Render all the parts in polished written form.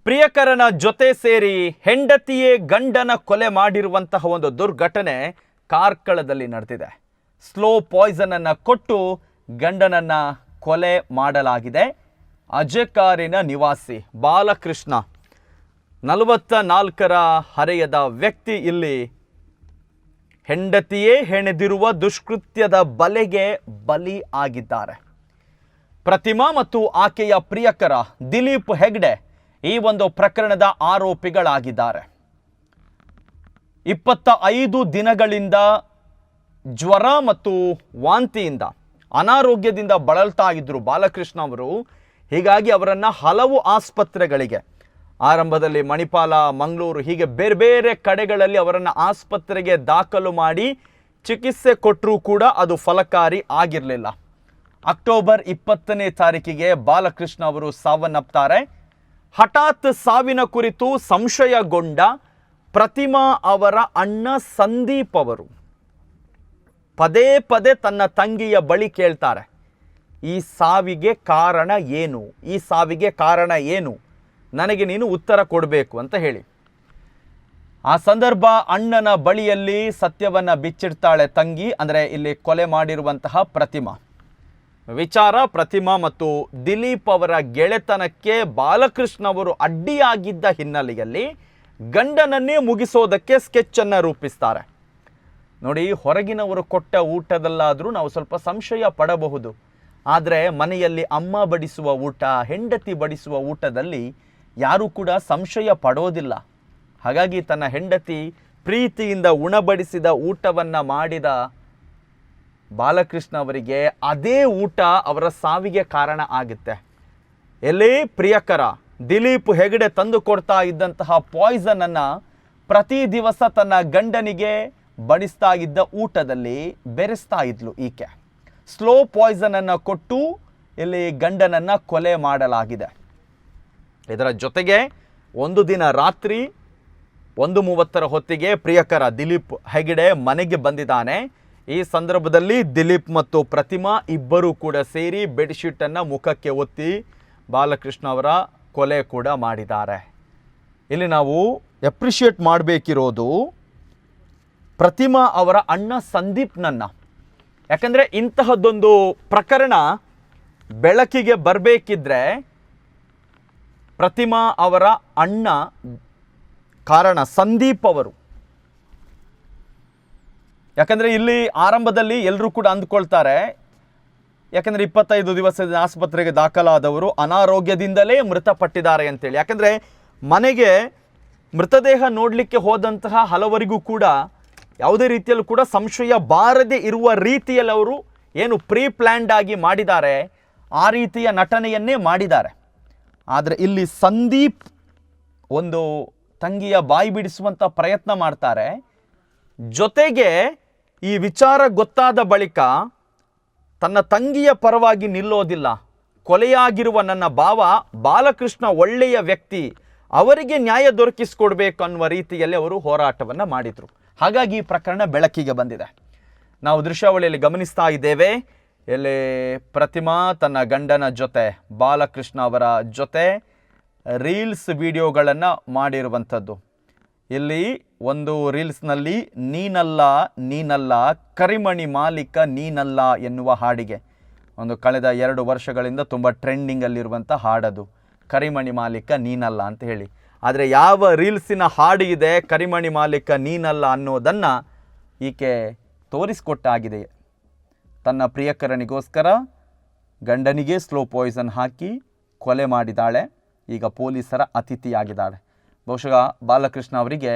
ಪ್ರಿಯಕರನ ಜೊತೆ ಸೇರಿ ಹೆಂಡತಿಯೇ ಗಂಡನ ಕೊಲೆ ಮಾಡಿರುವಂತಹ ಒಂದು ದುರ್ಘಟನೆ ಕಾರ್ಕಳದಲ್ಲಿ ನಡೆದಿದೆ. ಸ್ಲೋ ಪಾಯ್ಸನ್ ಅನ್ನು ಕೊಟ್ಟು ಗಂಡನನ್ನ ಕೊಲೆ ಮಾಡಲಾಗಿದೆ. ಅಜಕಾರಿನ ನಿವಾಸಿ ಬಾಲಕೃಷ್ಣ 44ರ ಹರೆಯದ ವ್ಯಕ್ತಿ ಇಲ್ಲಿ ಹೆಂಡತಿಯೇ ಹೆಣೆದಿರುವ ದುಷ್ಕೃತ್ಯದ ಬಲೆಗೆ ಬಲಿ ಆಗಿದ್ದಾರೆ. ಪ್ರತಿಮಾ ಮತ್ತು ಆಕೆಯ ಪ್ರಿಯಕರ ದಿಲೀಪ್ ಹೆಗ್ಡೆ ಈ ಒಂದು ಪ್ರಕರಣದ ಆರೋಪಿಗಳಾಗಿದ್ದಾರೆ. 25 ದಿನಗಳಿಂದ ಜ್ವರ ಮತ್ತು ವಾಂತಿಯಿಂದ ಅನಾರೋಗ್ಯದಿಂದ ಬಳಲ್ತಾ ಇದ್ದರು ಬಾಲಕೃಷ್ಣ ಅವರು. ಹೀಗಾಗಿ ಅವರನ್ನು ಹಲವು ಆಸ್ಪತ್ರೆಗಳಿಗೆ, ಆರಂಭದಲ್ಲಿ ಮಣಿಪಾಲ, ಮಂಗಳೂರು, ಹೀಗೆ ಬೇರೆ ಬೇರೆ ಕಡೆಗಳಲ್ಲಿ ಅವರನ್ನು ಆಸ್ಪತ್ರೆಗೆ ದಾಖಲು ಮಾಡಿ ಚಿಕಿತ್ಸೆ ಕೊಟ್ಟರೂ ಕೂಡ ಅದು ಫಲಕಾರಿ ಆಗಿರಲಿಲ್ಲ. ಅಕ್ಟೋಬರ್ 20ನೇ ತಾರೀಕಿಗೆ ಬಾಲಕೃಷ್ಣ ಅವರು ಸಾವನ್ನಪ್ತಾರೆ. ಹಠಾತ್ ಸಾವಿನ ಕುರಿತು ಸಂಶಯಗೊಂಡ ಪ್ರತಿಮಾ ಅವರ ಅಣ್ಣ ಸಂದೀಪ್ ಅವರು ಪದೇ ಪದೇ ತನ್ನ ತಂಗಿಯ ಬಳಿ ಕೇಳ್ತಾರೆ, ಈ ಸಾವಿಗೆ ಕಾರಣ ಏನು, ಈ ಸಾವಿಗೆ ಕಾರಣ ಏನು, ನನಗೆ ನೀನು ಉತ್ತರ ಕೊಡಬೇಕು ಅಂತ ಹೇಳಿ. ಆ ಸಂದರ್ಭ ಅಣ್ಣನ ಬಳಿಯಲ್ಲಿ ಸತ್ಯವನ್ನು ಬಿಚ್ಚಿಡ್ತಾಳೆ ತಂಗಿ, ಅಂದರೆ ಇಲ್ಲಿ ಕೊಲೆ ಮಾಡಿರುವಂತಹ ಪ್ರತಿಮಾ. ವಿಚಾರ ಪ್ರತಿಮಾ ಮತ್ತು ದಿಲೀಪ್ ಅವರ ಗೆಳೆತನಕ್ಕೆ ಬಾಲಕೃಷ್ಣ ಅವರು ಅಡ್ಡಿಯಾಗಿದ್ದ ಹಿನ್ನೆಲೆಯಲ್ಲಿ ಗಂಡನನ್ನೇ ಮುಗಿಸೋದಕ್ಕೆ ಸ್ಕೆಚ್ಚನ್ನು ರೂಪಿಸ್ತಾರೆ. ನೋಡಿ, ಹೊರಗಿನವರು ಕೊಟ್ಟ ಊಟದಲ್ಲಾದರೂ ನಾವು ಸ್ವಲ್ಪ ಸಂಶಯ ಪಡಬಹುದು, ಆದರೆ ಮನೆಯಲ್ಲಿ ಅಮ್ಮ ಬಡಿಸುವ ಊಟ, ಹೆಂಡತಿ ಬಡಿಸುವ ಊಟದಲ್ಲಿ ಯಾರೂ ಕೂಡ ಸಂಶಯ ಪಡೋದಿಲ್ಲ. ಹಾಗಾಗಿ ತನ್ನ ಹೆಂಡತಿ ಪ್ರೀತಿಯಿಂದ ಉಣಬಡಿಸಿದ ಊಟವನ್ನು ಮಾಡಿದ ಬಾಲಕೃಷ್ಣ ಅವರಿಗೆ ಅದೇ ಊಟ ಅವರ ಸಾವಿಗೆ ಕಾರಣ ಆಗುತ್ತೆ. ಎಲ್ಲಿ ಪ್ರಿಯಕರ ದಿಲೀಪ್ ಹೆಗ್ಡೆ ತಂದು ಕೊಡ್ತಾ ಇದ್ದಂತಹ ಪಾಯ್ಸನನ್ನು ಪ್ರತಿ ದಿವಸ ತನ್ನ ಗಂಡನಿಗೆ ಬಡಿಸ್ತಾ ಇದ್ದ ಊಟದಲ್ಲಿ ಬೆರೆಸ್ತಾ ಇದ್ಲು ಈಕೆ. ಸ್ಲೋ ಪಾಯ್ಸನನ್ನು ಕೊಟ್ಟು ಇಲ್ಲಿ ಗಂಡನನ್ನು ಕೊಲೆ ಮಾಡಲಾಗಿದೆ. ಇದರ ಜೊತೆಗೆ ಒಂದು ದಿನ ರಾತ್ರಿ 1:30 ಹೊತ್ತಿಗೆ ಪ್ರಿಯಕರ ದಿಲೀಪ್ ಹೆಗ್ಡೆ ಮನೆಗೆ ಬಂದಿದ್ದಾನೆ. ಈ ಸಂದರ್ಭದಲ್ಲಿ ದಿಲೀಪ್ ಮತ್ತು ಪ್ರತಿಮಾ ಇಬ್ಬರೂ ಕೂಡ ಸೇರಿ ಬೆಡ್ಶೀಟನ್ನು ಮುಖಕ್ಕೆ ಒತ್ತಿ ಬಾಲಕೃಷ್ಣ ಅವರ ಕೊಲೆ ಕೂಡ ಮಾಡಿದ್ದಾರೆ. ಇಲ್ಲಿ ನಾವು ಎಪ್ರಿಷಿಯೇಟ್ ಮಾಡಬೇಕಿರೋದು ಪ್ರತಿಮಾ ಅವರ ಅಣ್ಣ ಸಂದೀಪ್ನನ್ನು. ಯಾಕಂದರೆ ಇಂತಹದ್ದೊಂದು ಪ್ರಕರಣ ಬೆಳಕಿಗೆ ಬರಬೇಕಿದ್ರೆ ಪ್ರತಿಮಾ ಅವರ ಅಣ್ಣ ಕಾರಣ, ಸಂದೀಪ್ ಅವರು. ಯಾಕಂದರೆ ಇಲ್ಲಿ ಆರಂಭದಲ್ಲಿ ಎಲ್ಲರೂ ಕೂಡ ಅಂದ್ಕೊಳ್ತಾರೆ, ಯಾಕಂದರೆ 25 ದಿವಸದ ಆಸ್ಪತ್ರೆಗೆ ದಾಖಲಾದವರು ಅನಾರೋಗ್ಯದಿಂದಲೇ ಮೃತಪಟ್ಟಿದ್ದಾರೆ ಅಂತೇಳಿ. ಯಾಕಂದರೆ ಮನೆಗೆ ಮೃತದೇಹ ನೋಡಲಿಕ್ಕೆ ಹೋದಂತಹ ಹಲವರಿಗೂ ಕೂಡ ಯಾವುದೇ ರೀತಿಯಲ್ಲೂ ಕೂಡ ಸಂಶಯ ಬಾರದೇ ಇರುವ ರೀತಿಯಲ್ಲಿ ಅವರು ಏನು ಪ್ರೀ ಪ್ಲ್ಯಾಂಡ್ ಆಗಿ ಮಾಡಿದ್ದಾರೆ, ಆ ರೀತಿಯ ನಟನೆಯನ್ನೇ ಮಾಡಿದ್ದಾರೆ. ಆದರೆ ಇಲ್ಲಿ ಸಂದೀಪ್ ಒಂದು ತಂಗಿಯ ಬಾಯಿ ಬಿಡಿಸುವಂಥ ಪ್ರಯತ್ನ ಮಾಡ್ತಾರೆ. ಜೊತೆಗೆ ಈ ವಿಚಾರ ಗೊತ್ತಾದ ಬಳಿಕ ತನ್ನ ತಂಗಿಯ ಪರವಾಗಿ ನಿಲ್ಲೋದಿಲ್ಲ. ಕೊಲೆಯಾಗಿರುವ ನನ್ನ ಭಾವ ಬಾಲಕೃಷ್ಣ ಒಳ್ಳೆಯ ವ್ಯಕ್ತಿ, ಅವರಿಗೆ ನ್ಯಾಯ ದೊರಕಿಸಿಕೊಡ್ಬೇಕು ಅನ್ನುವ ರೀತಿಯಲ್ಲಿ ಅವರು ಹೋರಾಟವನ್ನು ಮಾಡಿದರು. ಹಾಗಾಗಿ ಈ ಪ್ರಕರಣ ಬೆಳಕಿಗೆ ಬಂದಿದೆ. ನಾವು ದೃಶ್ಯಾವಳಿಯಲ್ಲಿ ಗಮನಿಸ್ತಾ ಇದ್ದೇವೆ. ಇಲ್ಲಿ ಪ್ರತಿಮಾ ತನ್ನ ಗಂಡನ ಜೊತೆ, ಬಾಲಕೃಷ್ಣ ಅವರ ಜೊತೆ ರೀಲ್ಸ್ ವಿಡಿಯೋಗಳನ್ನು ಮಾಡಿರುವಂಥದ್ದು. ಇಲ್ಲಿ ಒಂದು ರೀಲ್ಸ್ನಲ್ಲಿ ನೀನಲ್ಲ ನೀನಲ್ಲ ಕರಿಮಣಿ ಮಾಲೀಕ ನೀನಲ್ಲ ಎನ್ನುವ ಹಾಡಿಗೆ, ಒಂದು ಕಳೆದ 2 ವರ್ಷಗಳಿಂದ ತುಂಬ ಟ್ರೆಂಡಿಂಗಲ್ಲಿರುವಂಥ ಹಾಡದು, ಕರಿಮಣಿ ಮಾಲೀಕ ನೀನಲ್ಲ ಅಂತ ಹೇಳಿ. ಆದರೆ ಯಾವ ರೀಲ್ಸಿನ ಹಾಡು ಇದೆ ಕರಿಮಣಿ ಮಾಲೀಕ ನೀನಲ್ಲ ಅನ್ನೋದನ್ನು ಈಕೆ ತೋರಿಸಿಕೊಟ್ಟಾಗಿದೆ. ತನ್ನ ಪ್ರಿಯಕರನಿಗೋಸ್ಕರ ಗಂಡನಿಗೆ ಸ್ಲೋ ಪಾಯ್ಸನ್ ಹಾಕಿ ಕೊಲೆ ಮಾಡಿದ್ದಾಳೆ. ಈಗ ಪೊಲೀಸರ ಅತಿಥಿಯಾಗಿದ್ದಾಳೆ. ಬಹುಶಃ ಬಾಲಕೃಷ್ಣ ಅವರಿಗೆ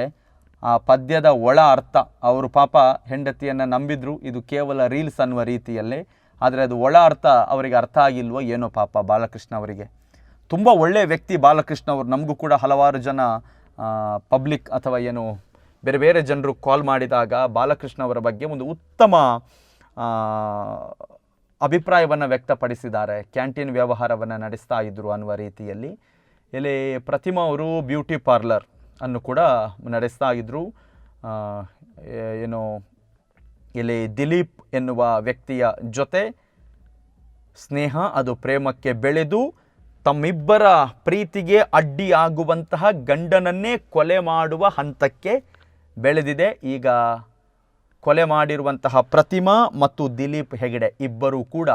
ಆ ಪದ್ಯದ ಒಳ ಅರ್ಥ, ಅವರು ಪಾಪ ಹೆಂಡತಿಯನ್ನು ನಂಬಿದ್ರು ಇದು ಕೇವಲ ರೀಲ್ಸ್ ಅನ್ನುವ ರೀತಿಯಲ್ಲಿ, ಆದರೆ ಅದು ಒಳ ಅರ್ಥ ಅವರಿಗೆ ಅರ್ಥ ಆಗಿಲ್ವೋ ಏನೋ ಪಾಪ ಬಾಲಕೃಷ್ಣ ಅವರಿಗೆ. ತುಂಬ ಒಳ್ಳೆಯ ವ್ಯಕ್ತಿ ಬಾಲಕೃಷ್ಣ ಅವರು. ನಮಗೂ ಕೂಡ ಹಲವಾರು ಜನ ಪಬ್ಲಿಕ್ ಅಥವಾ ಏನು ಬೇರೆ ಬೇರೆ ಜನರು ಕಾಲ್ ಮಾಡಿದಾಗ ಬಾಲಕೃಷ್ಣ ಅವರ ಬಗ್ಗೆ ಒಂದು ಉತ್ತಮ ಅಭಿಪ್ರಾಯವನ್ನು ವ್ಯಕ್ತಪಡಿಸಿದ್ದಾರೆ. ಕ್ಯಾಂಟೀನ್ ವ್ಯವಹಾರವನ್ನು ನಡೆಸ್ತಾ ಇದ್ದರು ಅನ್ನುವ ರೀತಿಯಲ್ಲಿ. ಇಲ್ಲಿ ಪ್ರತಿಮಾ ಅವರು ಬ್ಯೂಟಿ ಪಾರ್ಲರ್ ಅನ್ನು ಕೂಡ ನಡೆಸ್ತಾ ಇದ್ದರು. ಏನು ಇಲ್ಲಿ ದಿಲೀಪ್ ಎನ್ನುವ ವ್ಯಕ್ತಿಯ ಜೊತೆ ಸ್ನೇಹ, ಅದು ಪ್ರೇಮಕ್ಕೆ ಬೆಳೆದು ತಮ್ಮಿಬ್ಬರ ಪ್ರೀತಿಗೆ ಅಡ್ಡಿಯಾಗುವಂತಹ ಗಂಡನನ್ನೇ ಕೊಲೆ ಮಾಡುವ ಹಂತಕ್ಕೆ ಬೆಳೆದಿದೆ. ಈಗ ಕೊಲೆ ಮಾಡಿರುವಂತಹ ಪ್ರತಿಮಾ ಮತ್ತು ದಿಲೀಪ್ ಹೆಗಡೆ ಇಬ್ಬರೂ ಕೂಡ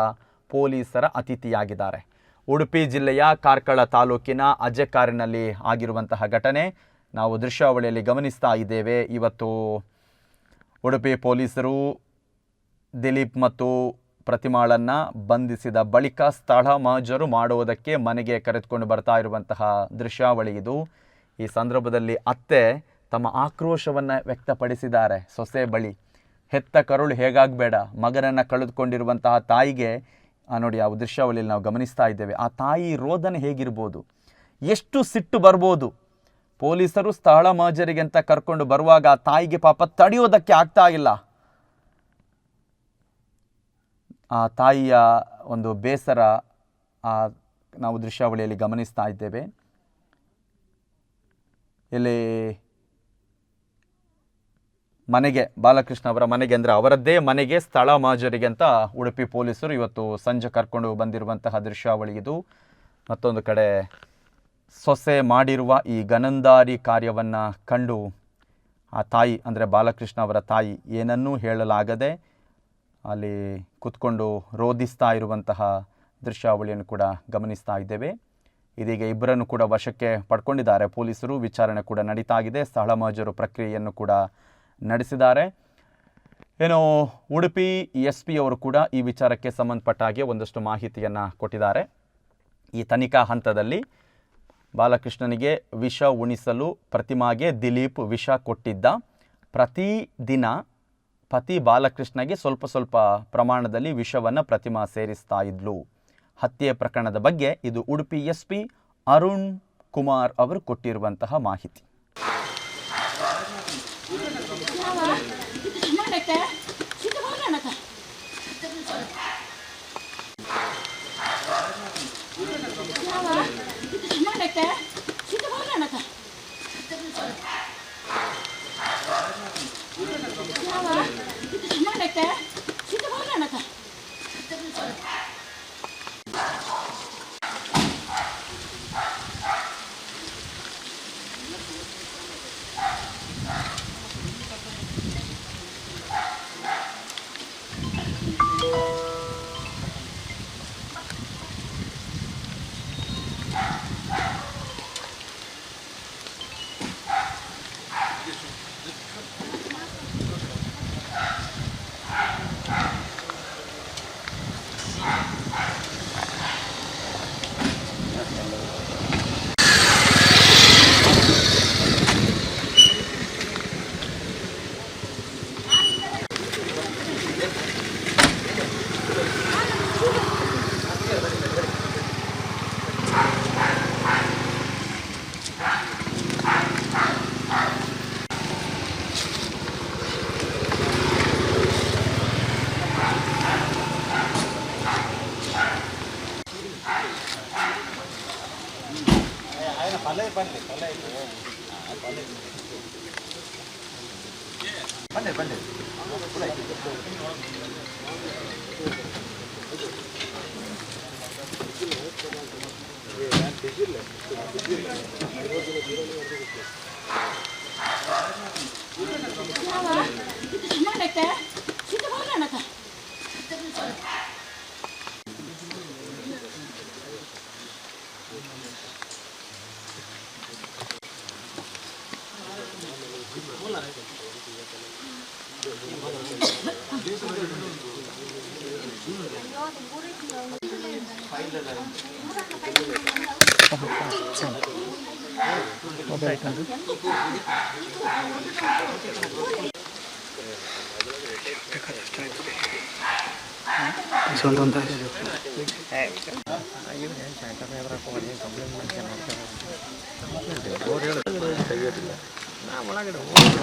ಪೊಲೀಸರ ಅತಿಥಿಯಾಗಿದ್ದಾರೆ. ಉಡುಪಿ ಜಿಲ್ಲೆಯ ಕಾರ್ಕಳ ತಾಲೂಕಿನ ಅಜೆಕಾರಿನಲ್ಲಿ ಆಗಿರುವಂತಹ ಘಟನೆ ನಾವು ದೃಶ್ಯಾವಳಿಯಲ್ಲಿ ಗಮನಿಸ್ತಾ ಇದ್ದೇವೆ. ಇವತ್ತು ಉಡುಪಿ ಪೊಲೀಸರು ದಿಲೀಪ್ ಮತ್ತು ಪ್ರತಿಮಾಳನ್ನು ಬಂಧಿಸಿದ ಬಳಿಕ ಸ್ಥಳ ಮಹಜರು ಮಾಡುವುದಕ್ಕೆ ಮನೆಗೆ ಕರೆದುಕೊಂಡು ಬರ್ತಾ ಇರುವಂತಹ ದೃಶ್ಯಾವಳಿ ಇದು. ಈ ಸಂದರ್ಭದಲ್ಲಿ ಅತ್ತೆ ತಮ್ಮ ಆಕ್ರೋಶವನ್ನು ವ್ಯಕ್ತಪಡಿಸಿದ್ದಾರೆ ಸೊಸೆ ಬಳಿ. ಹೆತ್ತ ಕರುಳು ಹೇಗಾಗಬೇಡ, ಮಗನನ್ನು ಕಳೆದುಕೊಂಡಿರುವಂತಹ ತಾಯಿಗೆ ನೋಡಿ ಆ ದೃಶ್ಯಾವಳಿಯಲ್ಲಿ ನಾವು ಗಮನಿಸ್ತಾ ಇದ್ದೇವೆ. ಆ ತಾಯಿ ರೋದನೆ ಹೇಗಿರ್ಬೋದು, ಎಷ್ಟು ಸಿಟ್ಟು ಬರ್ಬೋದು. ಪೊಲೀಸರು ಸ್ಥಳ ಮಹಜರಿಗೆ ಅಂತ ಕರ್ಕೊಂಡು ಬರುವಾಗ ಆ ತಾಯಿಗೆ ಪಾಪ ತಡೆಯೋದಕ್ಕೆ ಆಗ್ತಾ ಇಲ್ಲ. ಆ ತಾಯಿಯ ಒಂದು ಬೇಸರ ನಾವು ದೃಶ್ಯಾವಳಿಯಲ್ಲಿ ಗಮನಿಸ್ತಾ ಇದ್ದೇವೆ. ಇಲ್ಲಿ ಮನೆಗೆ, ಬಾಲಕೃಷ್ಣ ಅವರ ಮನೆಗೆ ಅಂದರೆ ಅವರದ್ದೇ ಮನೆಗೆ ಸ್ಥಳ ಮಹಜರಿಗೆ ಅಂತ ಉಡುಪಿ ಪೊಲೀಸರು ಇವತ್ತು ಸಂಜೆ ಕರ್ಕೊಂಡು ಬಂದಿರುವಂತಹ ದೃಶ್ಯಾವಳಿ ಇದು. ಮತ್ತೊಂದು ಕಡೆ ಸೊಸೆ ಮಾಡಿರುವ ಈ ಗನಂದಾರಿ ಕಾರ್ಯವನ್ನು ಕಂಡು ಆ ತಾಯಿ ಅಂದರೆ ಬಾಲಕೃಷ್ಣ ಅವರ ತಾಯಿ ಏನನ್ನೂ ಹೇಳಲಾಗದೆ ಅಲ್ಲಿ ಕೂತ್ಕೊಂಡು ರೋಧಿಸ್ತಾ ಇರುವಂತಹ ದೃಶ್ಯಾವಳಿಯನ್ನು ಕೂಡ ಗಮನಿಸ್ತಾ ಇದ್ದೇವೆ. ಇದೀಗ ಇಬ್ಬರನ್ನು ಕೂಡ ವಶಕ್ಕೆ ಪಡ್ಕೊಂಡಿದ್ದಾರೆ ಪೊಲೀಸರು. ವಿಚಾರಣೆ ಕೂಡ ನಡೀತಾ ಇದೆ. ಸ್ಥಳ ಮಹಜರು ಪ್ರಕ್ರಿಯೆಯನ್ನು ಕೂಡ ನಡೆಸಿದ್ದಾರೆ. ಏನೋ ಉಡುಪಿ SP ಅವರು ಕೂಡ ಈ ವಿಚಾರಕ್ಕೆ ಸಂಬಂಧಪಟ್ಟ ಹಾಗೆ ಒಂದಷ್ಟು ಮಾಹಿತಿಯನ್ನು ಕೊಟ್ಟಿದ್ದಾರೆ. ಈ ತನಿಖಾ ಹಂತದಲ್ಲಿ ಬಾಲಕೃಷ್ಣನಿಗೆ ವಿಷ ಉಣಿಸಲು ಪ್ರತಿಮಾಗೆ ದಿಲೀಪ್ ವಿಷ ಕೊಟ್ಟಿದ್ದ. ಪ್ರತಿದಿನ ಪತಿ ಬಾಲಕೃಷ್ಣಗೆ ಸ್ವಲ್ಪ ಸ್ವಲ್ಪ ಪ್ರಮಾಣದಲ್ಲಿ ವಿಷವನ್ನು ಪ್ರತಿಮಾ ಸೇರಿಸ್ತಾ ಇದ್ಲು. ಹತ್ಯೆ ಪ್ರಕರಣದ ಬಗ್ಗೆ ಇದು ಉಡುಪಿ SP ಅರುಣ್ ಕುಮಾರ್ ಅವರು ಕೊಟ್ಟಿರುವಂತಹ ಮಾಹಿತಿ.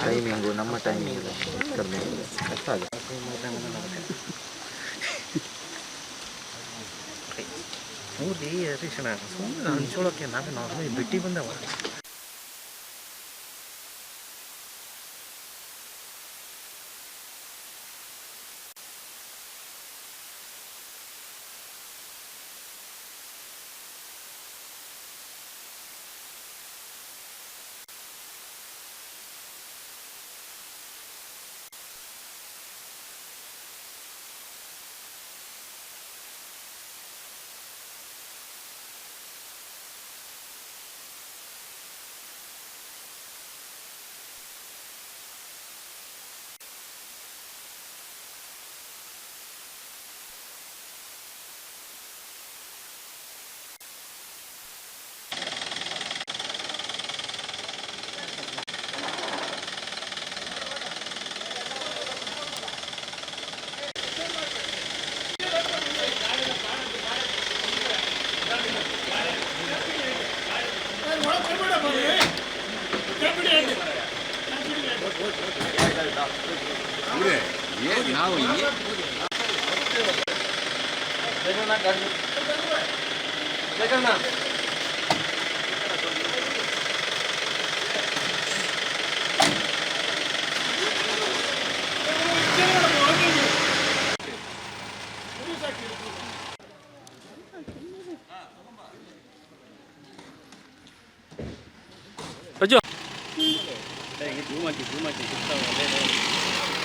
ಟೈಮಿಂಗು ನಮ್ಮ ಟೈಮಿಂಗ್ ಕಡಿಮೆ ಕಷ್ಟ ಆಗುತ್ತೆ. ಹೌದು ಹರೀಶಣ್ಣ, ಸುಮ್ಮನೆ ಹಂಚ್ಕೊಳ್ಳೋಕ್ಕೆ ನಾವೇ ಬಿಟ್ಟು ಬಂದವ. 그래. 얘 나오 얘. 그죠? 이게 누구만지 좋다고